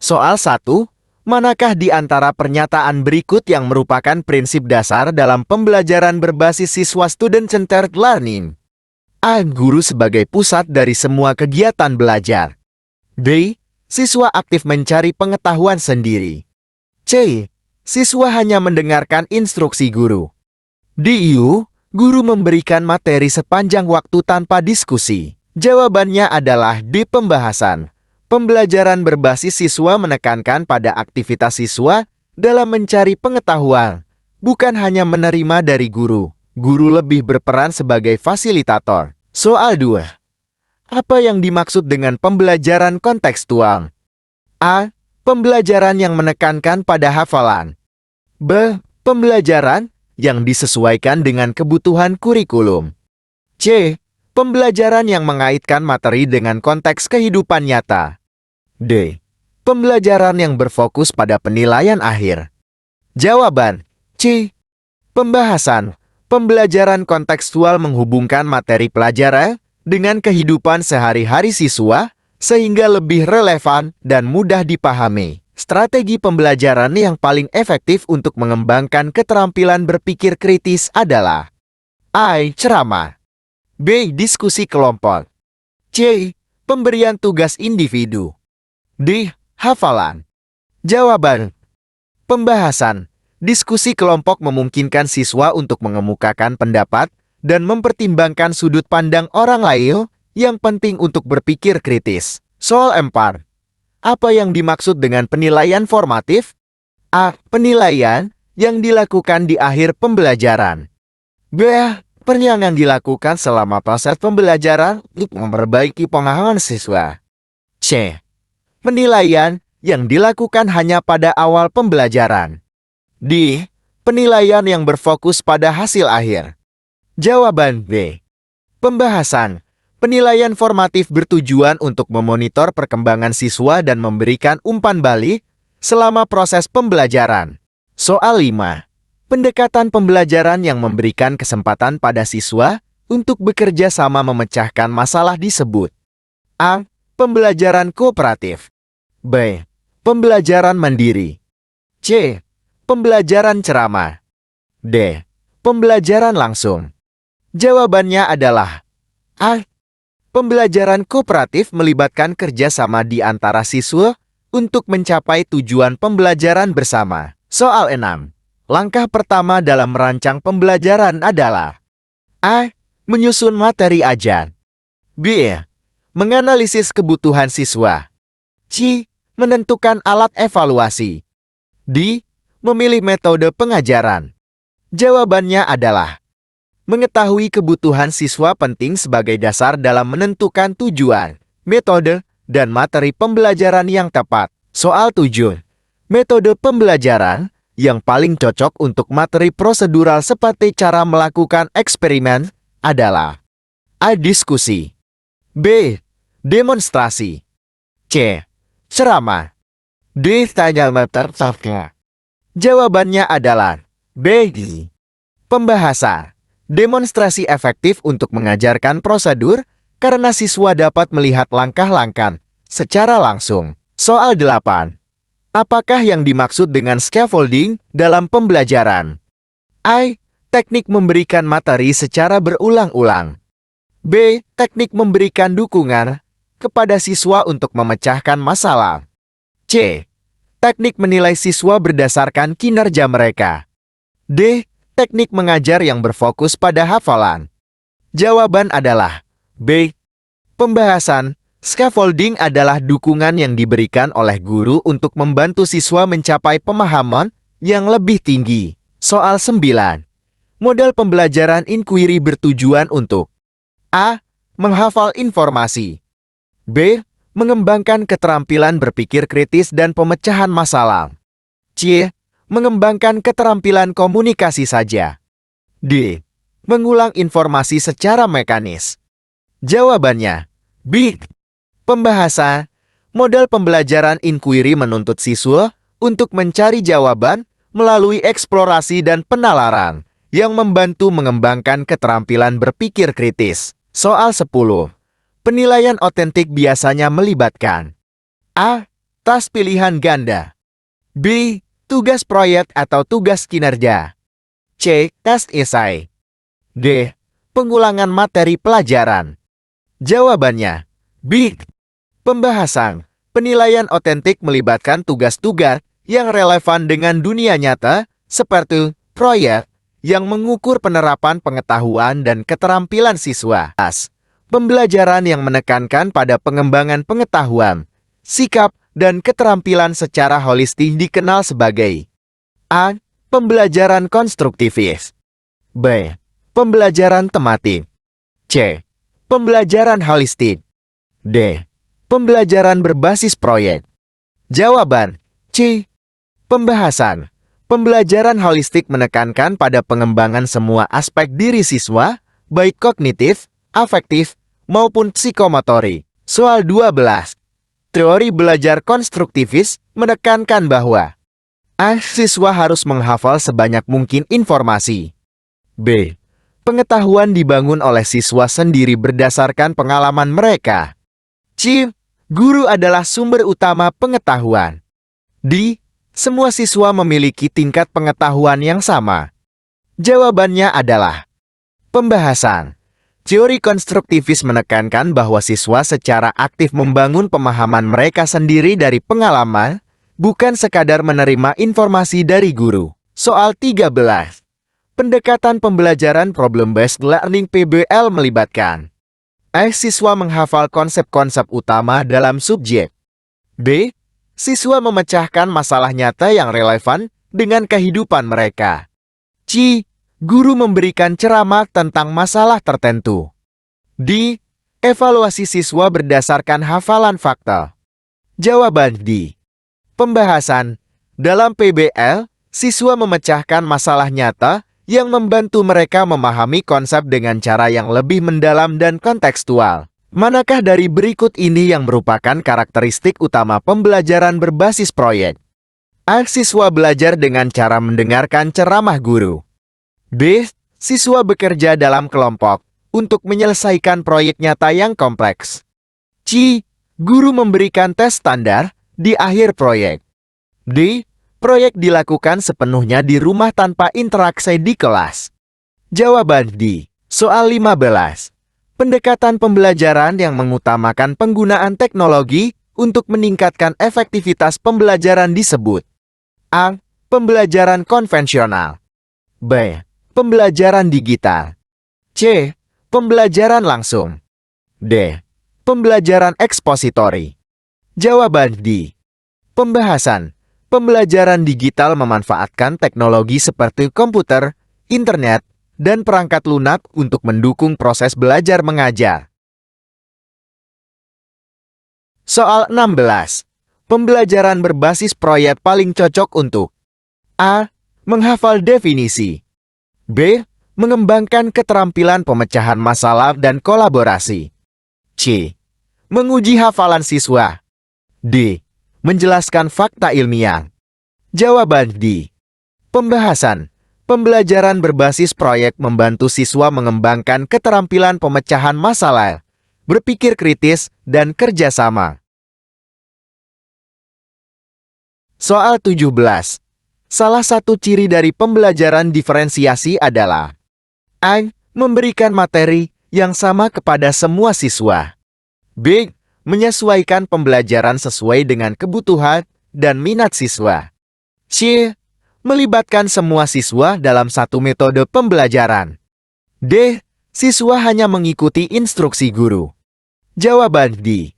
Soal 1. Manakah di antara pernyataan berikut yang merupakan prinsip dasar dalam pembelajaran berbasis siswa student-centered learning? A. Guru sebagai pusat dari semua kegiatan belajar. B. Siswa aktif mencari pengetahuan sendiri. C. Siswa hanya mendengarkan instruksi guru. D. Guru memberikan materi sepanjang waktu tanpa diskusi. Jawabannya adalah D. Pembahasan. Pembelajaran berbasis siswa menekankan pada aktivitas siswa dalam mencari pengetahuan, bukan hanya menerima dari guru. Guru lebih berperan sebagai fasilitator. Soal 2. Apa yang dimaksud dengan pembelajaran kontekstual? A. Pembelajaran yang menekankan pada hafalan. B. Pembelajaran yang disesuaikan dengan kebutuhan kurikulum. C. Pembelajaran yang mengaitkan materi dengan konteks kehidupan nyata. D. Pembelajaran yang berfokus pada penilaian akhir. Jawaban C. Pembahasan. Pembelajaran kontekstual menghubungkan materi pelajaran dengan kehidupan sehari-hari siswa sehingga lebih relevan dan mudah dipahami. Strategi pembelajaran yang paling efektif untuk mengembangkan keterampilan berpikir kritis adalah A. Ceramah. B. Diskusi kelompok. C. Pemberian tugas individu. D. Hafalan. Jawaban pembahasan. Diskusi kelompok memungkinkan siswa untuk mengemukakan pendapat dan mempertimbangkan sudut pandang orang lain yang penting untuk berpikir kritis. Soal 4. Apa yang dimaksud dengan penilaian formatif? A. Penilaian yang dilakukan di akhir pembelajaran. B. Penilaian yang dilakukan selama proses pembelajaran untuk memperbaiki pemahaman siswa. C. Penilaian yang dilakukan hanya pada awal pembelajaran. D. Penilaian yang berfokus pada hasil akhir. Jawaban B. Pembahasan. Penilaian formatif bertujuan untuk memonitor perkembangan siswa dan memberikan umpan balik selama proses pembelajaran. Soal 5. Pendekatan pembelajaran yang memberikan kesempatan pada siswa untuk bekerja sama memecahkan masalah disebut A. Pembelajaran kooperatif. B. Pembelajaran mandiri. C. Pembelajaran ceramah. D. Pembelajaran langsung. Jawabannya adalah A. Pembelajaran kooperatif melibatkan kerjasama di antara siswa untuk mencapai tujuan pembelajaran bersama. Soal 6. Langkah pertama dalam merancang pembelajaran adalah A. Menyusun materi ajar. B. Menganalisis kebutuhan siswa. C. Menentukan alat evaluasi. D. Memilih metode pengajaran. Jawabannya adalah mengetahui kebutuhan siswa penting sebagai dasar dalam menentukan tujuan, metode, dan materi pembelajaran yang tepat. Soal 7. Metode pembelajaran yang paling cocok untuk materi prosedural seperti cara melakukan eksperimen adalah A. Diskusi. B. Demonstrasi. C. Ceramah. D. Tanya tertanya. Jawabannya adalah B. Pembahasan. Demonstrasi efektif untuk mengajarkan prosedur karena siswa dapat melihat langkah-langkah secara langsung. Soal 8. Apakah yang dimaksud dengan scaffolding dalam pembelajaran? A. Teknik memberikan materi secara berulang-ulang. B. Teknik memberikan dukungan kepada siswa untuk memecahkan masalah. C. Teknik menilai siswa berdasarkan kinerja mereka. D. Teknik mengajar yang berfokus pada hafalan. Jawaban adalah B. Pembahasan. Scaffolding adalah dukungan yang diberikan oleh guru untuk membantu siswa mencapai pemahaman yang lebih tinggi. Soal 9. Model pembelajaran inquiry bertujuan untuk A. Menghafal informasi. B. Mengembangkan keterampilan berpikir kritis dan pemecahan masalah. C. Mengembangkan keterampilan komunikasi saja. D. Mengulang informasi secara mekanis. Jawabannya B. Pembahasan. Model pembelajaran inquiry menuntut siswa untuk mencari jawaban melalui eksplorasi dan penalaran yang membantu mengembangkan keterampilan berpikir kritis. Soal 10. Penilaian otentik biasanya melibatkan A. Tas pilihan ganda. B. Tugas proyek atau tugas kinerja. C. Tes esai. D. Pengulangan materi pelajaran. Jawabannya B. Pembahasan. Penilaian otentik melibatkan tugas-tugas yang relevan dengan dunia nyata, seperti proyek yang mengukur penerapan pengetahuan dan keterampilan siswa. Pembelajaran yang menekankan pada pengembangan pengetahuan, sikap, dan keterampilan secara holistik dikenal sebagai A. Pembelajaran konstruktivis. B. Pembelajaran tematik. C. Pembelajaran holistik. D. Pembelajaran berbasis proyek. Jawaban C. Pembahasan. Pembelajaran holistik menekankan pada pengembangan semua aspek diri siswa, baik kognitif, afektif, maupun psikomotorik. Soal 12. Teori belajar konstruktivis menekankan bahwa A. Siswa harus menghafal sebanyak mungkin informasi. B. Pengetahuan dibangun oleh siswa sendiri berdasarkan pengalaman mereka. C. Guru adalah sumber utama pengetahuan. D. Semua siswa memiliki tingkat pengetahuan yang sama. Jawabannya adalah pembahasan. Teori konstruktivis menekankan bahwa siswa secara aktif membangun pemahaman mereka sendiri dari pengalaman, bukan sekadar menerima informasi dari guru. Soal 13. Pendekatan pembelajaran problem-based learning PBL melibatkan A. Siswa menghafal konsep-konsep utama dalam subjek. B. Siswa memecahkan masalah nyata yang relevan dengan kehidupan mereka. C. Guru memberikan ceramah tentang masalah tertentu. D. Evaluasi siswa berdasarkan hafalan fakta. Jawaban D. Pembahasan. Dalam PBL, siswa memecahkan masalah nyata yang membantu mereka memahami konsep dengan cara yang lebih mendalam dan kontekstual. Manakah dari berikut ini yang merupakan karakteristik utama pembelajaran berbasis proyek? A. Siswa belajar dengan cara mendengarkan ceramah guru. B. Siswa bekerja dalam kelompok untuk menyelesaikan proyek nyata yang kompleks. C. Guru memberikan tes standar di akhir proyek. D. Proyek dilakukan sepenuhnya di rumah tanpa interaksi di kelas. Jawaban D. Soal 15. Pendekatan pembelajaran yang mengutamakan penggunaan teknologi untuk meningkatkan efektivitas pembelajaran disebut A. Pembelajaran konvensional. B. Pembelajaran digital. C. Pembelajaran langsung. D. Pembelajaran ekspositori. Jawaban D. Pembahasan. Pembelajaran digital memanfaatkan teknologi seperti komputer, internet, dan perangkat lunak untuk mendukung proses belajar mengajar. Soal 16. Pembelajaran berbasis proyek paling cocok untuk A. Menghafal definisi. B. Mengembangkan keterampilan pemecahan masalah dan kolaborasi. C. Menguji hafalan siswa. D. Menjelaskan fakta ilmiah. Jawaban D. Pembahasan. Pembelajaran berbasis proyek membantu siswa mengembangkan keterampilan pemecahan masalah, berpikir kritis, dan kerjasama. Soal 17. Salah satu ciri dari pembelajaran diferensiasi adalah A. Memberikan materi yang sama kepada semua siswa. B. Menyesuaikan pembelajaran sesuai dengan kebutuhan dan minat siswa. C. Melibatkan semua siswa dalam satu metode pembelajaran. D. Siswa hanya mengikuti instruksi guru. Jawaban D.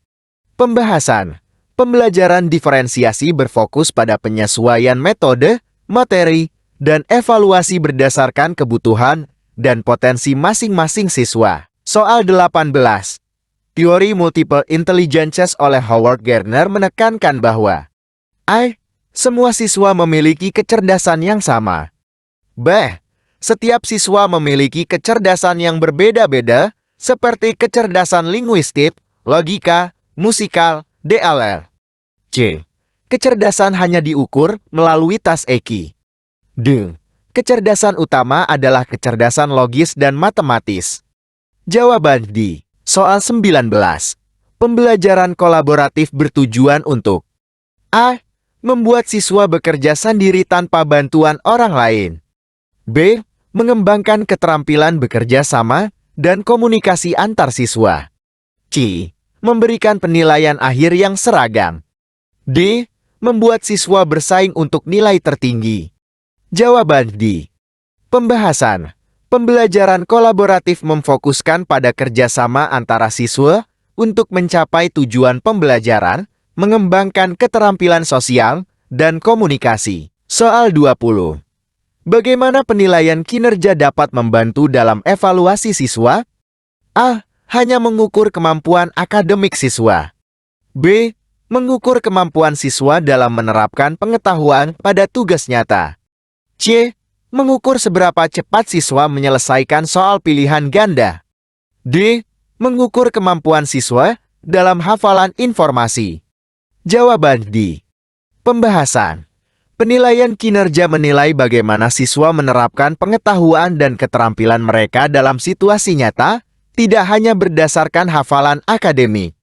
Pembahasan. Pembelajaran diferensiasi berfokus pada penyesuaian metode, materi, dan evaluasi berdasarkan kebutuhan dan potensi masing-masing siswa. Soal 18. Teori multiple intelligences oleh Howard Gardner menekankan bahwa A. Semua siswa memiliki kecerdasan yang sama. B. Setiap siswa memiliki kecerdasan yang berbeda-beda, seperti kecerdasan linguistik, logika, musikal, DLL. C. Kecerdasan hanya diukur melalui tes EQ. D. Kecerdasan utama adalah kecerdasan logis dan matematis. Jawaban D. Soal 19. Pembelajaran kolaboratif bertujuan untuk A. Membuat siswa bekerja sendiri tanpa bantuan orang lain. B. Mengembangkan keterampilan bekerja sama dan komunikasi antar siswa. C. Memberikan penilaian akhir yang seragam. D. Membuat siswa bersaing untuk nilai tertinggi. Jawaban D. Pembahasan. Pembelajaran kolaboratif memfokuskan pada kerjasama antara siswa untuk mencapai tujuan pembelajaran, mengembangkan keterampilan sosial, dan komunikasi. Soal 20. Bagaimana penilaian kinerja dapat membantu dalam evaluasi siswa? A. Hanya mengukur kemampuan akademik siswa. B. Mengukur kemampuan siswa dalam menerapkan pengetahuan pada tugas nyata. C. Mengukur seberapa cepat siswa menyelesaikan soal pilihan ganda. D. Mengukur kemampuan siswa dalam hafalan informasi. Jawaban D. Pembahasan. Penilaian kinerja menilai bagaimana siswa menerapkan pengetahuan dan keterampilan mereka dalam situasi nyata, tidak hanya berdasarkan hafalan akademik.